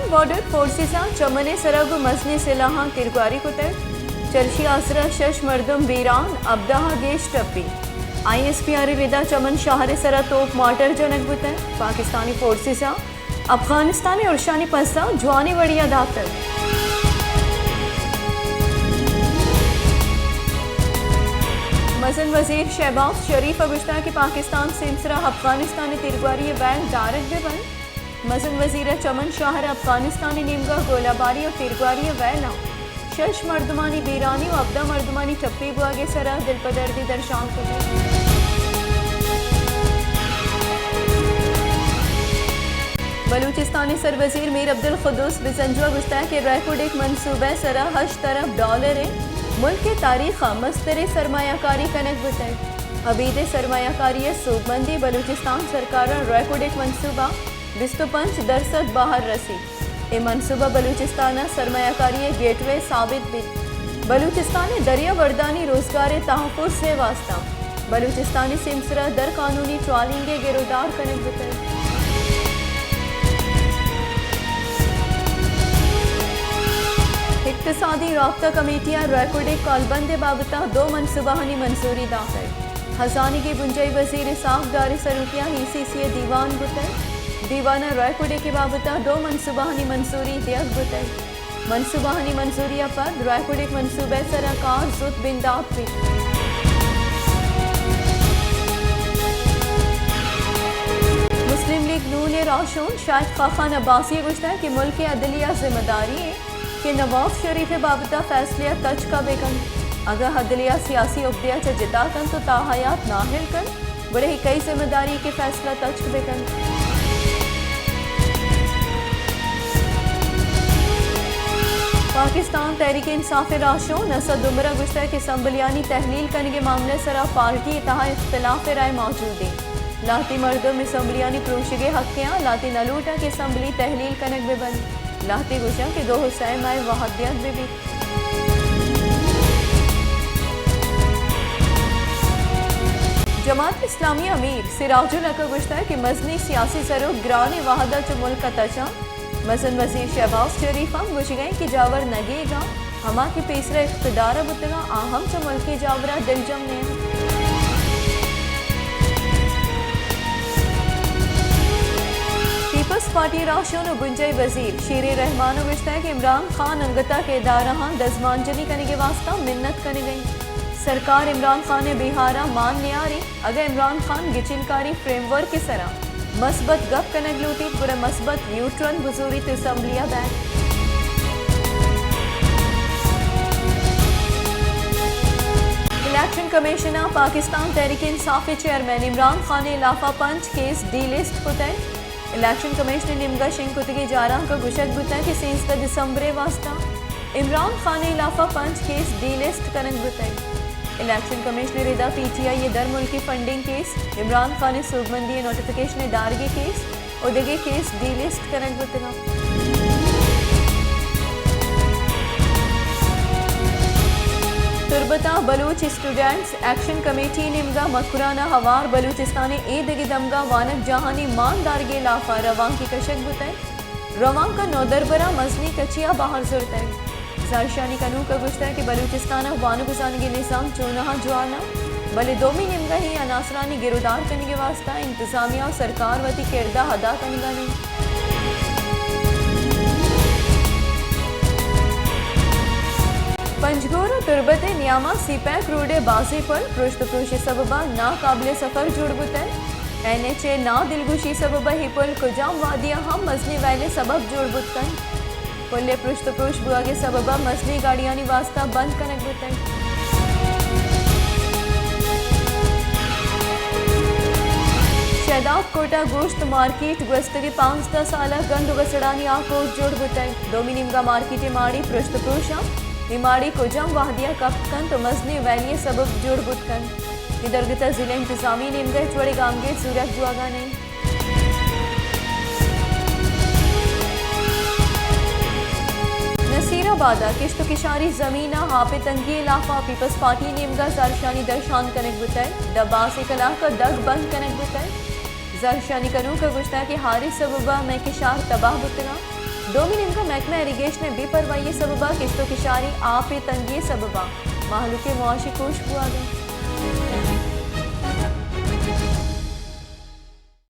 Pakistan border फोर्सेसा चमने सरग मजनी सिलाहा तिरगारी कुतर चर्ची आसरा शश मर्दम बीरान अब्दाहा गेश टप्पी ISPR रिदा चमन शाहर सरा तोप मार्टर जनक बुतर पाकिस्तानी फोर्सेसा अफगानिस्तान और शानी पस्ता जवानी वड़िया दातर मसन वजीर शहबाज शरीफ अगुश्ता की पाकिस्तान सिमसरा अफगानिस्तान तिरगारी बैंक दारक बेबन मसन वजीर चमन शाहर अफगानिस्तानी निमगा गोलाबारी और तिरगारी वैला शश मर्दमानी बीरानी और अब्दा मर्दमानी टप्पी बुआगे सरा दिलपदर्दी दर्शान को बलूचिस्तानी सरवजीर मीर अब्दुल खुदूस बिसंजुआ गुश्ता के रैकोड एक मनसूबा सरा हश तरफ डॉलर मुल्क के तारीख मस्तर सरमायाकारी कनक बताए हबीद सरमायाकारी सूबमंदी बलूचिस्तान सरकार रैकोड एक मनसूबा 25% बाहर रसी ए मनसूबा बलूचिस्तान सरमायाकारी गेटवे साबित भी बलूचिस्तान दरिया वर्दानी रोजगार तहफ़्फ़ुज़ से वास्ता बलूचिस्तानी सिमसरा दर कानूनी ट्रालिंगे गिरफ्तार कनक बताए इक्तिसादी राब्ता कमेटियाँ रैकोड कॉलबंद बाबता 2 मनसूबानी मंजूरी दाखिल हजानी की बुंजई वजीर साफदार सरूकिया ECC दीवान बुतर दीवाना रैकोड के बाबता 2 मनसूबानी मंजूरी दियक बुतर मनसूबानी मंजूरिया पर रैकोड मनसूबे सराकार जुत बिंदात भी मुस्लिम लीग नून राशून शायद खाखान अब्बासी गुश्ता कि मुल्क अदलिया जिम्मेदारी है कि नवाज शरीफ बाबता फैसलिया तज का बेकन अगर हदलिया सियासी उब्दिया च जिता कन तो ताहयात नाहिल कन बड़े ही कई जिम्मेदारी के फैसला तज का बेकन पाकिस्तान तहरीक इंसाफ राशो नसद उमरा गुश्ता के संबलियानी तहलील करने के मामले सरा पार्टी तहा इख्तलाफ राय मौजूद है लाती मर्दम असम्बलियानी प्रोशगे हकियाँ लाती नलूटा के असम्बली तहलील कनक बेबन लाती गुशा के 2 हुसैन आए वहादियत भी जमात इस्लामी अमीर सिराजुल हक गुश्ता कि मजनी सियासी सरो ग्रान वाहदा च मुल्क का तचा मसन वजीर शहबाज शरीफ हम गुश गए कि जावर नगेगा हमा की पेसरा इख्तदार बुतगा आहम च मुल्क जावरा दिलजम ने पीपल्स पार्टी राशों बुंजई वजीर शेर रहमान विश्ता कि इमरान खान अंगता के दारहा दजमानजनी करने के वास्ता मिन्नत करने गई सरकार इमरान खान ने बिहारा मान ने आ रही अगर इमरान खान गिचिनकारी फ्रेमवर्क के सरा मस्बत गप कनक लूटी पूरा मस्बत न्यूट्रन बुजूरी तसम्बलिया बैंक election commissioner Pakistan Tehreek Insaf chairman Imran Khan ने लाफा पंच केस डी लिस्ट कुतै इलेक्शन कमीशनर निमगा सिंह कुतगी जारा का गुशक बुता कि 13 दिसंबर वास्ता इमरान खान ने लाफा पंच केस डी लिस्ट कनक बुताई इलेक्शन कमीशनर रिदा PTI ये दर मुल्की फंडिंग केस इमरान खान ने सूबमंदी नोटिफिकेशन दारगे केस उदगे केस डी लिस्ट कनक बुतगा तुरबता बलूच स्टूडेंट्स एक्शन कमेटी निमगा मकुराना हवार बलूचिस्तान ईदगी दमगा वानक जहानी मानदारगे लाफा रवान की कशक बुताई रवान का नौदरबरा मजनी कचिया बाहर जुरता है जारशानी कनू का गुश्ता कि बलूचिस्तान वान गुजाने के निज़ाम चोनहा जुआना भले दोमी निमगा ही अनासरानी गिरफ्तार करने के वास्ता इंतजामिया और सरकार वती किरदा अदा करने नहीं पंजगोर तुरबत नियामा सीपैक रोड बाजी पर पृष्ठ पुरुषी सबबा नाकाबिल सफर जुड़बुतन NHA ना दिलगुशी सबबा हिपुल कुजाम वादिया हम मजनी वैले सबब जुड़बुतन पुल्ले पृष्ठ पुरुष बुआ के सबबा मजनी गाड़ियानी वास्ता बंद कनक बुतन शहदाब कोटा गोश्त मार्केट गुस्तगी 5-10 साल गंद वसड़ानी आकोट जुड़बुतन डोमिनिमगा मार्केट माड़ी पृष्ठ पुरुषा निमाड़ी कोजम वाहदिया कपकन तो मजनी वैलिय सबब जोड़ बुतकन इधरगता जिले इंतजामी निमगा चौड़े गामगे सूरत जुआगा ने नसीराबादा किश्त किशारी जमीना हापे तंगी इलाफा पीपल्स पार्टी निमगा जारशानी दर्शान कनक बुताई डब्बा से कला का दग बंद कनक बुताई जारशानी कनू का गुश्ता के हारिस सबबा मैं किशार तबाह बुतना डोमिनियन का महकमा इरीगेशन बेपरवाही सबबा किश्तो किशारी आप तंगी सबबा माहलू के मुआशी खुशबू आ गई।